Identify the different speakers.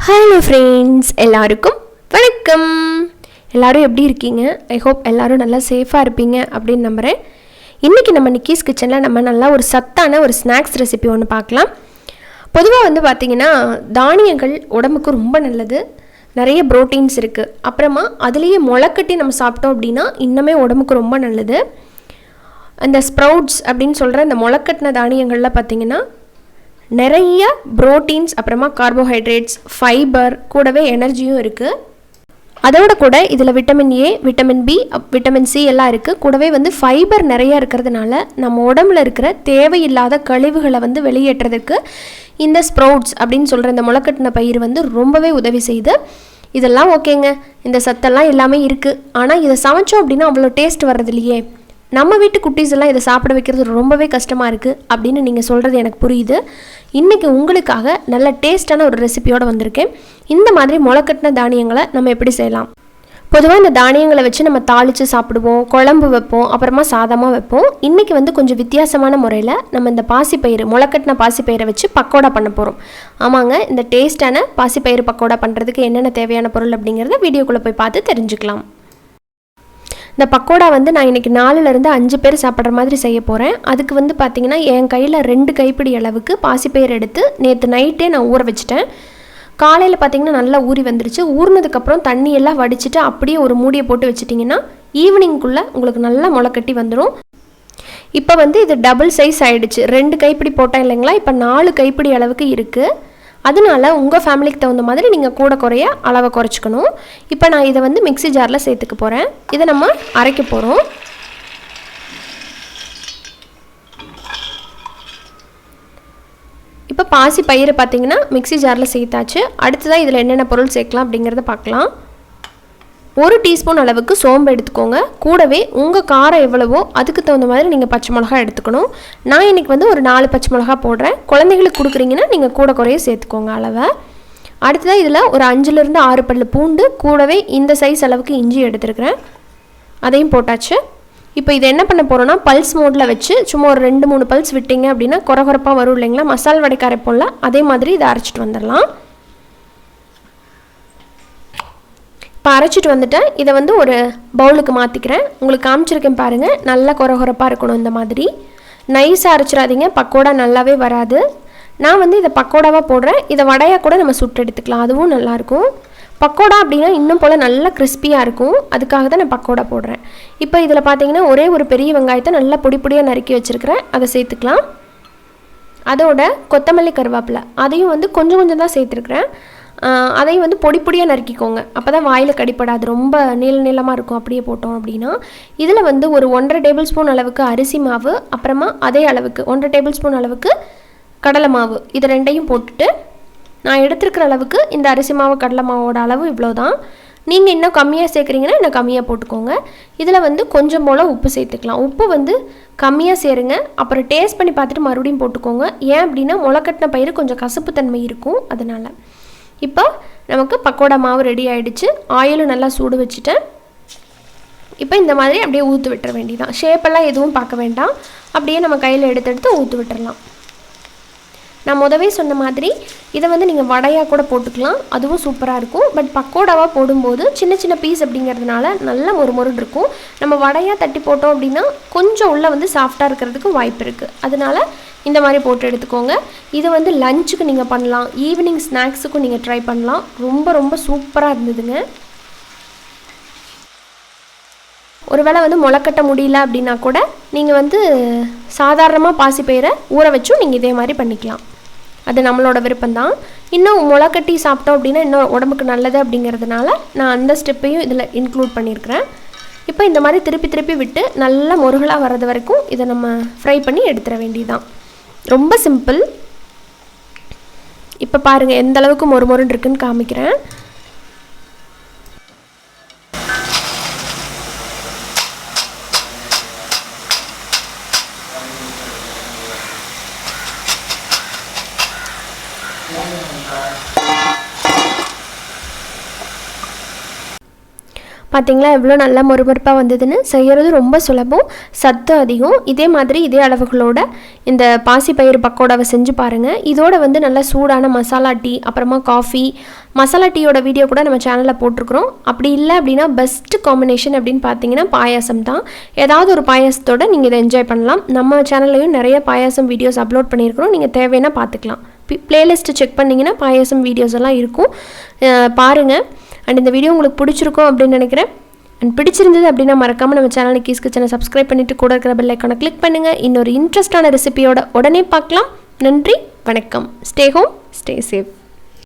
Speaker 1: Hello friends, எல்லாருக்கும் வணக்கம். எல்லோரும் எப்படி இருக்கீங்க? ஐ ஹோப் எல்லோரும் நல்லா சேஃபாக இருப்பீங்க அப்படின்னு நம்புகிறேன். இன்றைக்கி நம்ம நிக்கீஸ் கிச்சனில் நம்ம நல்லா ஒரு சத்தான ஒரு ஸ்நாக்ஸ் ரெசிபி ஒன்று பார்க்கலாம். பொதுவாக பார்த்திங்கன்னா தானியங்கள் உடம்புக்கு ரொம்ப நல்லது, நிறைய ப்ரோட்டீன்ஸ் இருக்குது. அப்புறமா அதுலேயே முளைக்கட்டி நம்ம சாப்பிட்டோம் அப்படின்னா இன்னுமே உடம்புக்கு ரொம்ப நல்லது. அந்த ஸ்ப்ரவுட்ஸ் அப்படின்னு சொல்கிற இந்த முளைக்கட்டின தானியங்களில் பார்த்திங்கன்னா நிறைய ப்ரோட்டீன்ஸ், அப்புறமா கார்போஹைட்ரேட்ஸ், ஃபைபர், கூடவே எனர்ஜியும் இருக்குது. அதோட கூட இதில் vitamin A, vitamin B, vitamin C எல்லாம் இருக்குது. கூடவே ஃபைபர் நிறையா இருக்கிறதுனால நம்ம உடம்புல இருக்கிற தேவையில்லாத கழிவுகளை வெளியேற்றுறதுக்கு இந்த ஸ்ப்ரவுட்ஸ் அப்படின்னு சொல்கிற இந்த முளைக்கட்டின பயிர் ரொம்பவே உதவி செய்யுது. இதெல்லாம் ஓகேங்க, இந்த சத்தெல்லாம் எல்லாமே இருக்குது. ஆனால் இதை சமைச்சோம் அப்படின்னா அவ்வளோ டேஸ்ட் வர்றது இல்லையே. நம்ம வீட்டு குட்டீஸ் எல்லாம் இதை சாப்பிட வைக்கிறது ரொம்பவே கஷ்டமாக இருக்குது அப்படின்னு நீங்கள் சொல்கிறது எனக்கு புரியுது. இன்றைக்கி உங்களுக்காக நல்ல டேஸ்டான ஒரு ரெசிபியோடு வந்திருக்கேன். இந்த மாதிரி முளைக்கட்டின தானியங்களை நம்ம எப்படி செய்யலாம்? பொதுவாக இந்த தானியங்களை வச்சு நம்ம தாளித்து சாப்பிடுவோம், குழம்பு வைப்போம், அப்புறமா சாதமாக வைப்போம். இன்றைக்கி கொஞ்சம் வித்தியாசமான முறையில் நம்ம இந்த பாசிப்பயிறு, முளைக்கட்டின பாசிப்பயிரை வச்சு பக்கோடா பண்ண போகிறோம். ஆமாங்க, இந்த டேஸ்டான பாசிப்பயிறு பக்கோடா பண்ணுறதுக்கு என்னென்ன தேவையான பொருள் அப்படிங்கிறத வீடியோக்குள்ளே போய் பார்த்து தெரிஞ்சுக்கலாம். இந்த பக்கோடா நான் இன்றைக்கி 4லேருந்து 5 பேர் சாப்பிட்ற மாதிரி செய்ய போகிறேன். அதுக்கு பார்த்திங்கன்னா என் கையில் 2 கைப்பிடி அளவுக்கு பாசிப்பயிர் எடுத்து நேற்று நைட்டே நான் ஊற வச்சுட்டேன். காலையில் பார்த்திங்கன்னா நல்லா ஊறி வந்துருச்சு. ஊறினதுக்கப்புறம் தண்ணியெல்லாம் வடிச்சிட்டு அப்படியே ஒரு மூடியை போட்டு வச்சிட்டிங்கன்னா ஈவினிங்குள்ளே உங்களுக்கு நல்லா முளைக்கட்டி வந்துடும். இப்போ இது டபுள் சைஸ் ஆகிடுச்சு. 2 கைப்பிடி போட்டேன் இல்லைங்களா, இப்போ 4 கைப்பிடி அளவுக்கு இருக்குது. அதனால உங்கள் ஃபேமிலிக்கு தகுந்த மாதிரி நீங்கள் கூட குறைய அளவை குறைச்சிக்கணும். இப்போ நான் இதை மிக்ஸி ஜாரில் சேர்த்துக்க போகிறேன். இதை நம்ம அரைக்க போகிறோம். இப்போ பாசி பயிரை பார்த்திங்கன்னா மிக்ஸி ஜாரில் சேர்த்தாச்சு. அடுத்ததான் இதில் என்னென்ன பொருள் சேர்க்கலாம் அப்படிங்கிறத பார்க்கலாம். 1 டீஸ்பூன் அளவுக்கு சோம்பு எடுத்துக்கோங்க. கூடவே உங்கள் காரம் எவ்வளவோ அதுக்கு தகுந்த மாதிரி நீங்கள் பச்சை மிளகா எடுத்துக்கணும். நான் இன்றைக்கி ஒரு 4 பச்சை மிளகா போடுறேன். குழந்தைகளுக்கு கொடுக்குறீங்கன்னா நீங்கள் கூட குறைய சேர்த்துக்கோங்க அளவை. அடுத்ததாக இதில் ஒரு 5லேருந்து 6 பல் பூண்டு, கூடவே இந்த சைஸ் அளவுக்கு இஞ்சி எடுத்துருக்கிறேன். அதையும் போட்டாச்சு. இப்போ இதை என்ன பண்ண போகிறோன்னா பல்ஸ் மோடில் வச்சு சும்மா ஒரு 2-3 பல்ஸ் விட்டிங்க அப்படின்னா குறகுறப்பாக வரும் இல்லைங்களா, மசால் வடைக்கு அரைப்போம்ல, அதே மாதிரி இதை அரைச்சிட்டு வந்துடலாம். இப்போ அரைச்சிட்டு வந்துட்டேன். இதை ஒரு பவுலுக்கு மாற்றிக்கிறேன். உங்களுக்கு காமிச்சிருக்கேன் பாருங்கள், நல்லா குறகுறப்பாக இருக்கணும். இந்த மாதிரி நைஸாக அரைச்சிடாதீங்க, பக்கோடா நல்லாவே வராது. நான் இதை பக்கோடாவாக போடுறேன். இதை வடையாக கூட நம்ம சுட்டு எடுத்துக்கலாம், அதுவும் நல்லாயிருக்கும். பக்கோடா அப்படின்னா இன்னும் போல் நல்லா கிறிஸ்பியாக இருக்கும், அதுக்காக தான் நான் பக்கோடா போடுறேன். இப்போ இதில் பார்த்தீங்கன்னா ஒரே ஒரு பெரிய வெங்காயத்தை நல்லா பொடி பொடியாக நறுக்கி வச்சுருக்கிறேன், அதை சேர்த்துக்கலாம். அதோட கொத்தமல்லி, கருவேப்பிலை அதையும் கொஞ்சம் கொஞ்சம் தான் சேர்த்துருக்குறேன். அதையும் பொடி பொடியாக நறுக்கிக்கோங்க, அப்போ தான் வாயில் கடிப்படாது. ரொம்ப நீளமாக இருக்கும் அப்படியே போட்டோம் அப்படின்னா. இதில் ஒரு 1.5 டேபிள் ஸ்பூன் அளவுக்கு அரிசி மாவு, அப்புறமா அதே அளவுக்கு 1.5 டேபிள் ஸ்பூன் அளவுக்கு கடலை மாவு, இது ரெண்டையும் போட்டுட்டு நான் எடுத்துருக்கிற அளவுக்கு இந்த அரிசி மாவு கடலை மாவோட அளவு இவ்வளோ தான். நீங்கள் இன்னும் கம்மியாக சேர்க்குறீங்கன்னா இன்னும் கம்மியாக போட்டுக்கோங்க. இதில் கொஞ்சம் போல் உப்பு சேர்த்துக்கலாம். உப்பு கம்மியாக சேருங்க, அப்புறம் டேஸ்ட் பண்ணி பார்த்துட்டு மறுபடியும் போட்டுக்கோங்க. ஏன் அப்படின்னா முளைக்கட்டின பயிர் கொஞ்சம் கசப்பு தன்மை இருக்கும், அதனால். இப்போ நமக்கு பக்கோடா மாவு ரெடி ஆகிடுச்சு. ஆயிலும் நல்லா சூடு வச்சுட்டேன். இப்போ இந்த மாதிரி அப்படியே ஊற்று விட்டுற வேண்டியதான். ஷேப்பெல்லாம் எதுவும் பார்க்க வேண்டாம், அப்படியே நம்ம கையில் எடுத்து ஊற்று விட்டுறலாம். நான் முதவே சொன்ன மாதிரி இதை நீங்கள் வடையாக கூட போட்டுக்கலாம், அதுவும் சூப்பராக இருக்கும். பட் பக்கோடாவாக போடும்போது சின்ன சின்ன பீஸ் அப்படிங்கிறதுனால நல்லா மொறுமொருன்னு இருக்கும். நம்ம வடையாக தட்டி போட்டோம் அப்படின்னா கொஞ்சம் உள்ளே சாஃப்டாக இருக்கிறதுக்கு வாய்ப்பு இருக்குது. அதனால் இந்த மாதிரி போட்டு எடுத்துக்கோங்க. இது லஞ்சுக்கு நீங்கள் பண்ணலாம், ஈவினிங் ஸ்நாக்ஸுக்கும் நீங்கள் ட்ரை பண்ணலாம். ரொம்ப ரொம்ப சூப்பராக இருந்ததுங்க. ஒருவேளை முளைக்கட்ட முடியல அப்படின்னா கூட நீங்கள் சாதாரணமாக பாசிப்பயிரை ஊற வச்சும் நீங்கள் இதே மாதிரி பண்ணிக்கலாம், அது நம்மளோட விருப்பம்தான். இன்னும் முளைக்கட்டி சாப்பிட்டோம் அப்படின்னா இன்னும் உடம்புக்கு நல்லது அப்படிங்கிறதுனால நான் அந்த ஸ்டெப்பையும் இதில் இன்க்ளூட் பண்ணியிருக்கிறேன். இப்போ இந்த மாதிரி திருப்பி திருப்பி விட்டு நல்லா முருகலாக வர்றது வரைக்கும் இதை நம்ம ஃப்ரை பண்ணி எடுத்துட வேண்டியதுதான். ரொம்ப சிம்பிள். இப்போ பாருங்கள் எந்த அளவுக்கு மொறுமொருன்னு இருக்குன்னு காமிக்கிறேன். பார்த்தீங்களா எவ்வளோ நல்லா மொறுமொறுப்பாக வந்ததுன்னு. செய்கிறது ரொம்ப சுலபம், சத்து அதிகம். இதே மாதிரி இதே அளவுகளோட இந்த பாசிப்பயிறு பக்கோடாவை செஞ்சு பாருங்கள். இதோட வந்து நல்லா சூடான மசாலா டீ, அப்புறமா காஃபி, மசாலா டீயோட வீடியோ கூட நம்ம சேனலில் போட்டிருக்கிறோம். அப்படி இல்லை அப்படின்னா பெஸ்ட்டு காம்பினேஷன் அப்படின்னு பார்த்தீங்கன்னா பாயாசம் தான். ஏதாவது ஒரு பாயாசத்தோடு நீங்கள் இதை என்ஜாய் பண்ணலாம். நம்ம சேனல்லையும் நிறைய பாயாசம் வீடியோஸ் அப்லோட் பண்ணியிருக்கிறோம், நீங்கள் தேவைன்னா பார்த்துக்கலாம். பிளேலிஸ்ட்டு செக் பண்ணிங்கன்னா பாயாசம் வீடியோஸ் எல்லாம் இருக்கும், பாருங்கள். அண்ட் இந்த வீடியோ உங்களுக்கு பிடிச்சிருக்கும் அப்படின்னு நினைக்கிறேன். அண்ட் பிடிச்சிருந்தது அப்படின்னா மறக்காமல் நம்ம சேனல் நிக்கிஸ் கிச்சனை சப்ஸ்கிரைப் பண்ணிவிட்டு கூட இருக்கிற பெல் ஐக்கானை கிளிக் பண்ணுங்கள். இன்னொரு இன்ட்ரெஸ்டான ரெசிபியோட உடனே பார்க்கலாம். நன்றி, வணக்கம். Stay home, stay safe.